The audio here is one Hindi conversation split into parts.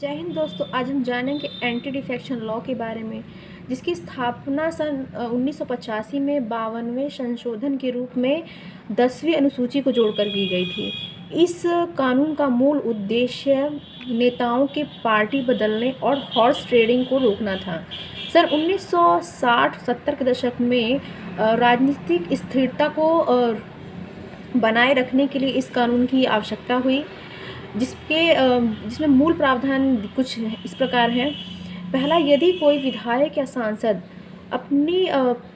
जय हिंद दोस्तों। आज हम जानेंगे एंटी डिफेक्शन लॉ के बारे में, जिसकी स्थापना सन 1985 में 52वें संशोधन के रूप में 10वीं अनुसूची को जोड़कर की गई थी। इस कानून का मूल उद्देश्य नेताओं के पार्टी बदलने और हॉर्स ट्रेडिंग को रोकना था। सन 1960-70 के दशक में राजनीतिक स्थिरता को बनाए रखने के लिए इस कानून की आवश्यकता हुई, जिसमें मूल प्रावधान कुछ इस प्रकार हैं। पहला, यदि कोई विधायक या सांसद अपनी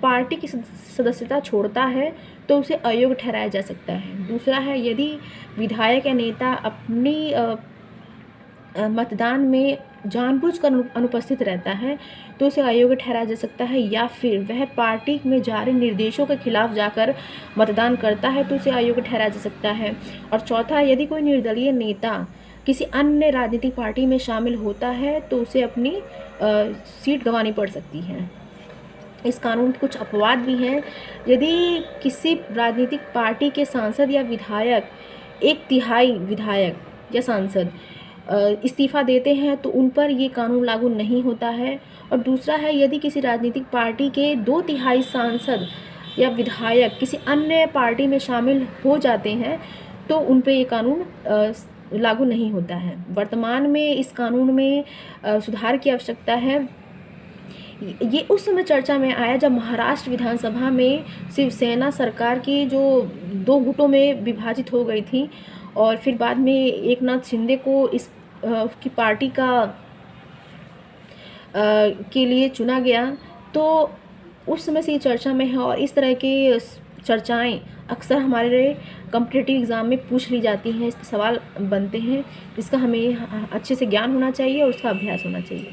पार्टी की सदस्यता छोड़ता है तो उसे अयोग्य ठहराया जा सकता है। दूसरा है, यदि विधायक या नेता अपनी मतदान में जानबूझकर अनुपस्थित रहता है तो उसे अयोग्य ठहराया जा सकता है, या फिर वह पार्टी में जारी निर्देशों के खिलाफ जाकर मतदान करता है तो उसे अयोग्य ठहराया जा सकता है। और चौथा, यदि कोई निर्दलीय नेता किसी अन्य राजनीतिक पार्टी में शामिल होता है तो उसे अपनी सीट गंवानी पड़ सकती है। इस कानून के कुछ अपवाद भी हैं। यदि किसी राजनीतिक पार्टी के सांसद या विधायक 1/3 विधायक या सांसद इस्तीफ़ा देते हैं तो उन पर ये कानून लागू नहीं होता है। और दूसरा है, यदि किसी राजनीतिक पार्टी के 2/3 सांसद या विधायक किसी अन्य पार्टी में शामिल हो जाते हैं तो उन पर ये कानून लागू नहीं होता है। वर्तमान में इस कानून में सुधार की आवश्यकता है। ये उस समय चर्चा में आया जब महाराष्ट्र विधानसभा में शिवसेना सरकार की जो 2 गुटों में विभाजित हो गई थी और फिर बाद में एकनाथ शिंदे को इस की पार्टी के लिए चुना गया। तो उस समय से ये चर्चा में है और इस तरह की चर्चाएं अक्सर हमारे कॉम्पिटिटिव एग्ज़ाम में पूछ ली जाती हैं। इस पर सवाल बनते हैं, जिसका हमें अच्छे से ज्ञान होना चाहिए और उसका अभ्यास होना चाहिए।